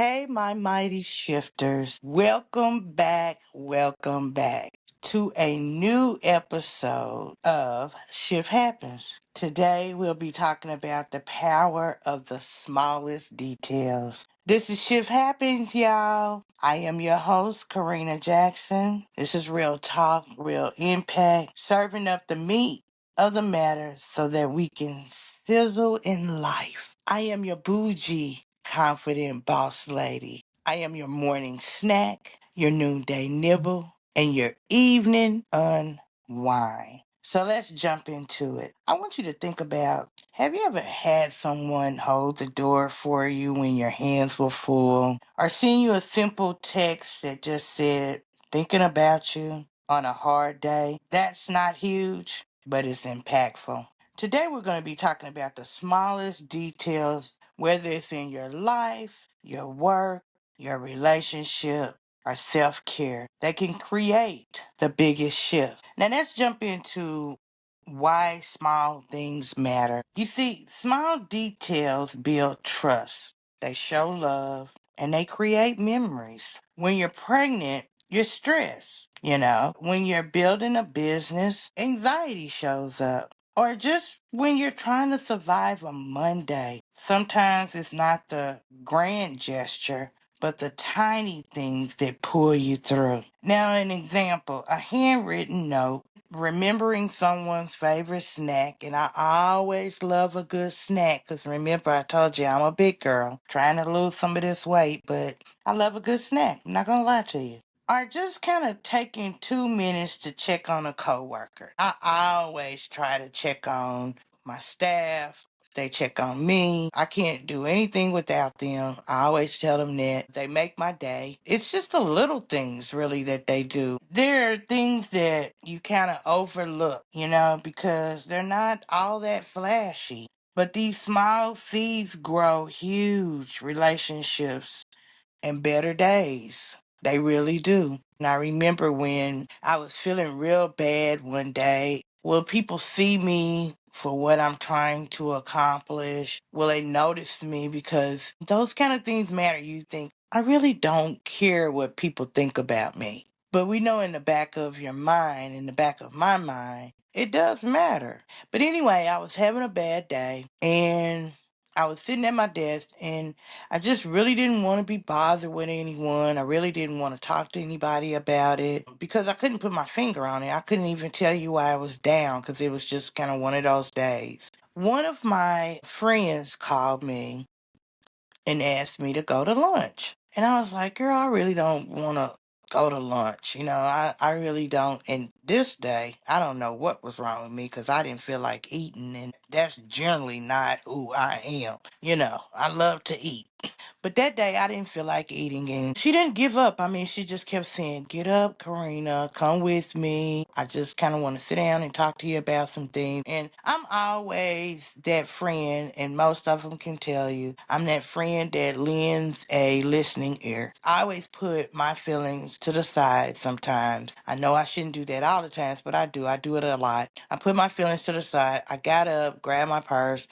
Hey, my mighty shifters. Welcome back to a new episode of Shift Happens. Today, we'll be talking about the power of the smallest details. This is Shift Happens, y'all. I am your host, Corrina Jackson. This is real talk, real impact, serving up the meat of the matter so that we can sizzle in life. I am your bougie, confident boss lady. I am your morning snack, your noonday nibble, and your evening unwind. So let's jump into it. I want you to think about, have you ever had someone hold the door for you when your hands were full? Or seen you a simple text that just said, thinking about you on a hard day? That's not huge, but it's impactful. Today we're going to be talking about the smallest details, whether it's in your life, your work, your relationship, or self care, that can create the biggest shift. Now, let's jump into why small things matter. You see, small details build trust, they show love, and they create memories. When you're pregnant, you're stressed. When you're building a business, anxiety shows up. Or just when you're trying to survive a Monday, sometimes it's not the grand gesture, but the tiny things that pull you through. Now, an example, a handwritten note, remembering someone's favorite snack, and I always love a good snack because remember, I told you I'm a big girl trying to lose some of this weight, but I love a good snack. I'm not going to lie to you. Or just kind of taking 2 minutes to check on a coworker. I always try to check on my staff. They check on me. I can't do anything without them. I always tell them that they make my day. It's just the little things, really, that they do. There are things that you kind of overlook, because they're not all that flashy. But these small seeds grow huge relationships and better days. They really do. And I remember when I was feeling real bad one day. Will people see me for what I'm trying to accomplish? Will they notice me? Because those kind of things matter. You think, I really don't care what people think about me. But we know in the back of your mind, in the back of my mind, it does matter. But anyway, I was having a bad day and I was sitting at my desk and I just really didn't want to be bothered with anyone. I really didn't want to talk to anybody about it because I couldn't put my finger on it. I couldn't even tell you why I was down because it was just kind of one of those days. One of my friends called me and asked me to go to lunch. And I was like, girl, I really don't want to go to lunch. I really don't. And this day, I don't know what was wrong with me because I didn't feel like eating. And that's generally not who I am. I love to eat. But that day I didn't feel like eating and she didn't give up. I mean, she just kept saying, get up, Corrina, come with me. I just kind of want to sit down and talk to you about some things. And I'm always that friend, and most of them can tell you, I'm that friend that lends a listening ear. I always put my feelings to the side sometimes. I know I shouldn't do that all the times, but I do. I do it a lot. I put my feelings to the side. I got up, grabbed my purse,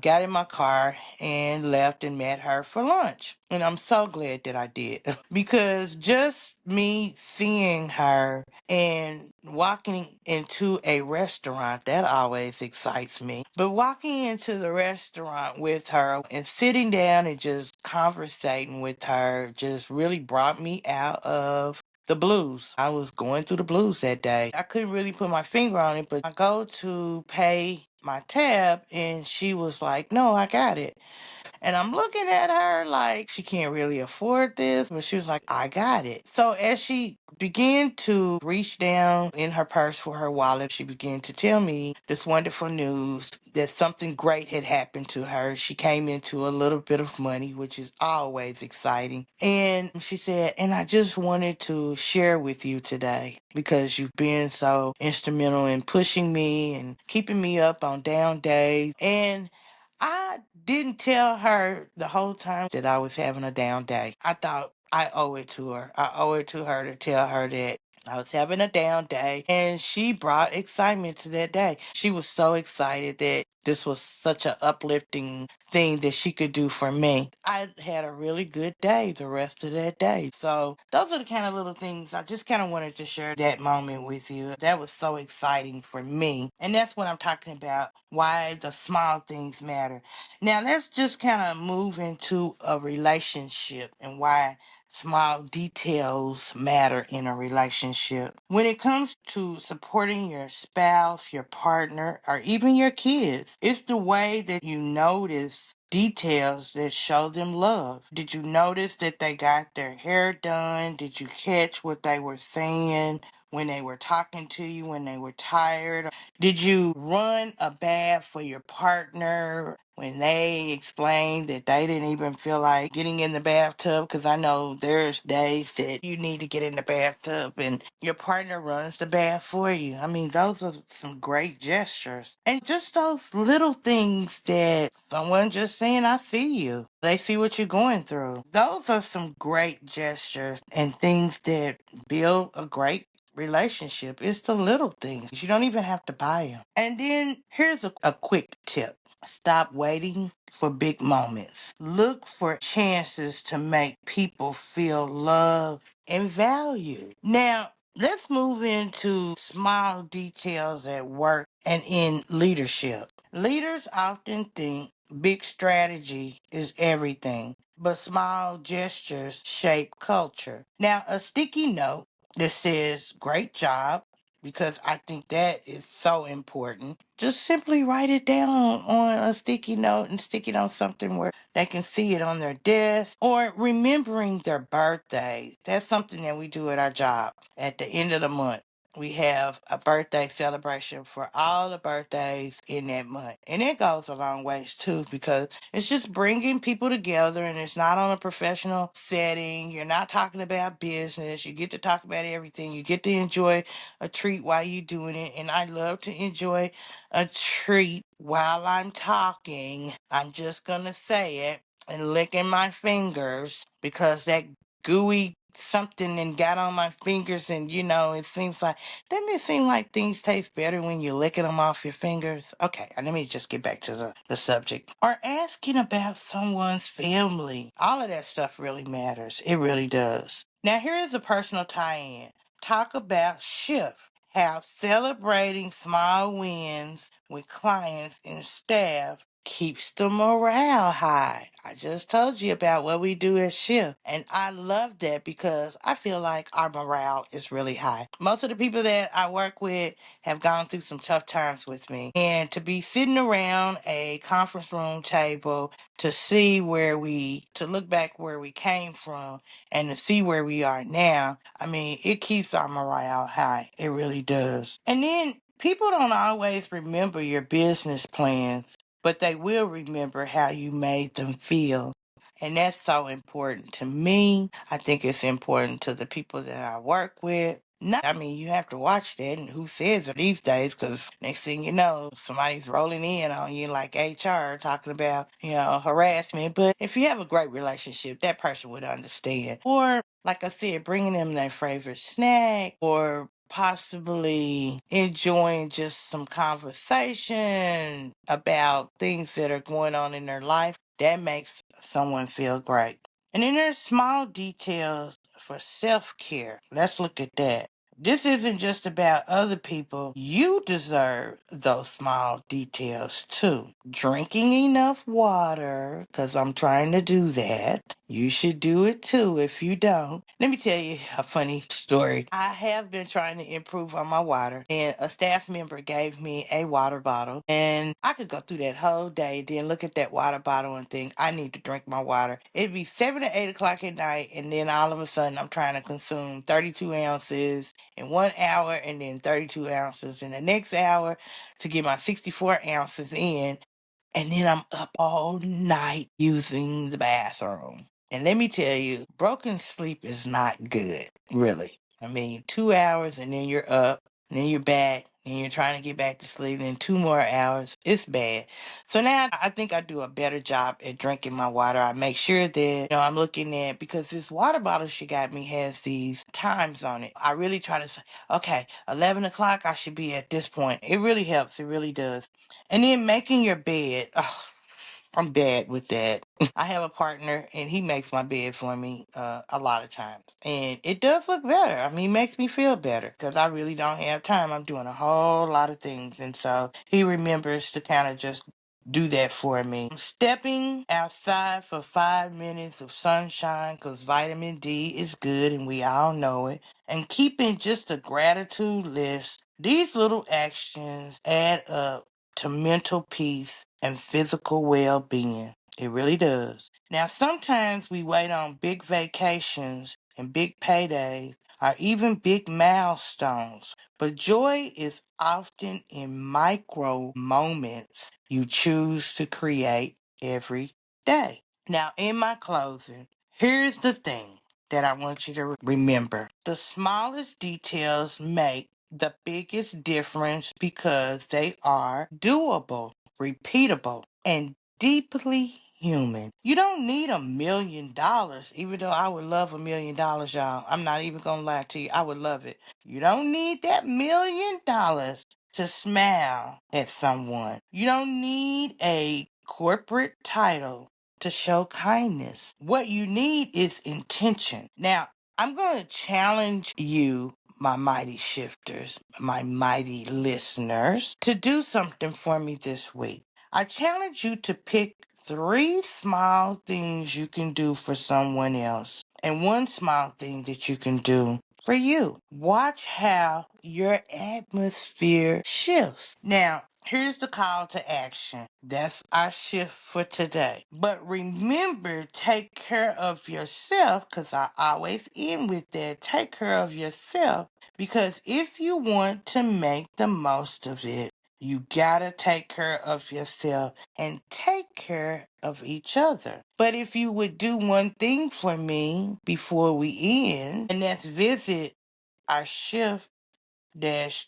got in my car and left and met her for lunch. And I'm so glad that I did because just me seeing her and walking into a restaurant, that always excites me. But walking into the restaurant with her and sitting down and just conversating with her just really brought me out of the blues. I was going through the blues that day. I couldn't really put my finger on it, but I go to pay my tab and she was like, no, I got it. And I'm looking at her like she can't really afford this, but she was like, I got it. So as she began to reach down in her purse for her wallet, she began to tell me this wonderful news that something great had happened to her. She came into a little bit of money, which is always exciting. And she said, and I just wanted to share with you today because you've been so instrumental in pushing me and keeping me up on down days. And I didn't tell her the whole time that I was having a down day. I thought I owe it to her. I owe it to her to tell her that I was having a down day, and she brought excitement to that day. She was so excited that this was such an uplifting thing that she could do for me. I had a really good day the rest of that day. So, those are the kind of little things I just kind of wanted to share that moment with you. That was so exciting for me. And that's what I'm talking about, why the small things matter. Now, let's just kind of move into a relationship and why small details matter in a relationship. When it comes to supporting your spouse, your partner, or even your kids, it's the way that you notice details that show them love. Did you notice that they got their hair done? Did you catch what they were saying when they were talking to you, when they were tired? Did you run a bath for your partner when they explained that they didn't even feel like getting in the bathtub? Because I know there's days that you need to get in the bathtub and your partner runs the bath for you. I mean, those are some great gestures. And just those little things that someone just saying, I see you. They see what you're going through. Those are some great gestures and things that build a great relationship. It's the little things. You don't even have to buy them. And then here's a quick tip. Stop waiting for big moments. Look for chances to make people feel loved and valued. Now, let's move into small details at work and in leadership. Leaders often think big strategy is everything, but small gestures shape culture. Now, a sticky note that says great job, because I think that is so important. Just simply write it down on a sticky note and stick it on something where they can see it on their desk, or remembering their birthday. That's something that we do at our job at the end of the month. We have a birthday celebration for all the birthdays in that month. And it goes a long ways too, because it's just bringing people together, and it's not on a professional setting. You're not talking about business. You get to talk about everything. You get to enjoy a treat while you're doing it. And I love to enjoy a treat while I'm talking. I'm just going to say it and licking my fingers, because that gooey something and got on my fingers, and it seems like, doesn't it seem like things taste better when you're licking them off your fingers? Okay, let me just get back to the subject. Or asking about someone's family. All of that stuff really matters. It really does. Now, here is a personal tie-in. Talk about shift. How celebrating small wins with clients and staff keeps the morale high. I just told you about what we do at Shift. And I love that because I feel like our morale is really high. Most of the people that I work with have gone through some tough times with me. And to be sitting around a conference room table to see to look back where we came from and to see where we are now, I mean, it keeps our morale high. It really does. And then people don't always remember your business plans, but they will remember how you made them feel. And that's so important to me. I think it's important to the people that I work with. I mean, you have to watch that and who says it these days, because next thing you know, somebody's rolling in on you like HR talking about, harassment. But if you have a great relationship, that person would understand. Or, like I said, bringing them their favorite snack, or possibly enjoying just some conversation about things that are going on in their life. That makes someone feel great. And then there's small details for self care. Let's look at that. This isn't just about other people. You deserve those small details too. Drinking enough water, because I'm trying to do that. You should do it too if you don't. Let me tell you a funny story. I have been trying to improve on my water, and a staff member gave me a water bottle, and I could go through that whole day, then look at that water bottle and think, I need to drink my water. It'd be 7 to 8 o'clock at night, and then all of a sudden I'm trying to consume 32 ounces in 1 hour, and then 32 ounces in the next hour to get my 64 ounces in. And then I'm up all night using the bathroom. And let me tell you, broken sleep is not good, really. I mean, 2 hours and then you're up, and then you're back, and you're trying to get back to sleep, and 2 more hours, it's bad. So now I think I do a better job at drinking my water. I make sure that I'm looking at, because this water bottle she got me has these times on it. I really try to say, okay, 11 o'clock, I should be at this point. It really helps. It really does. And then making your bed. Oh, I'm bad with that. I have a partner and he makes my bed for me a lot of times. And it does look better. I mean, it makes me feel better because I really don't have time. I'm doing a whole lot of things. And so he remembers to kind of just do that for me. Stepping outside for 5 minutes of sunshine because vitamin D is good and we all know it. And keeping just a gratitude list. These little actions add up to mental peace and physical well being. It really does. Now, sometimes we wait on big vacations and big paydays or even big milestones, but joy is often in micro moments you choose to create every day. Now, in my closing, here's the thing that I want you to remember: the smallest details make the biggest difference because they are doable, repeatable, and deeply human. You don't need $1 million, even though I would love $1 million, y'all. I'm not even gonna lie to you. I would love it. You don't need that $1 million to smile at someone. You don't need a corporate title to show kindness. What you need is intention. Now, I'm going to challenge you, my mighty shifters, my mighty listeners, to do something for me this week. I challenge you to pick 3 small things you can do for someone else and 1 small thing that you can do for you. Watch how your atmosphere shifts. Now, here's the call to action. That's our shift for today. But remember, take care of yourself, because I always end with that. Take care of yourself, because if you want to make the most of it, you gotta take care of yourself and take care of each other. But if you would do one thing for me before we end, and that's visit our shift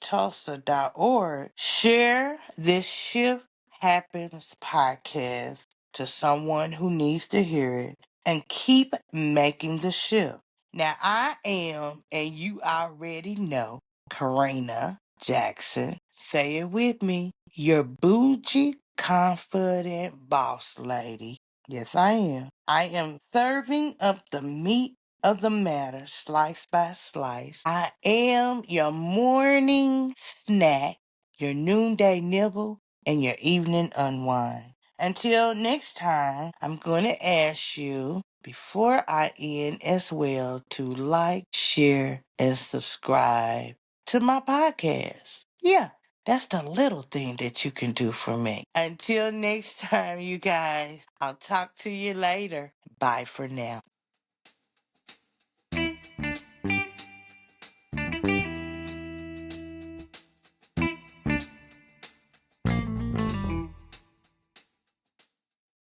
tulsa.org, share this Shift Happens podcast to someone who needs to hear it, and keep making the shift. Now, I am, and you already know, Corrina Jackson. Say it with me. Your bougie, confident boss lady. Yes, I am. I am serving up the meat of the matter, slice by slice. I am your morning snack, your noonday nibble, and your evening unwind. Until next time, I'm going to ask you, before I end as well, to like, share, and subscribe to my podcast. Yeah, that's the little thing that you can do for me. Until next time, you guys, I'll talk to you later. Bye for now.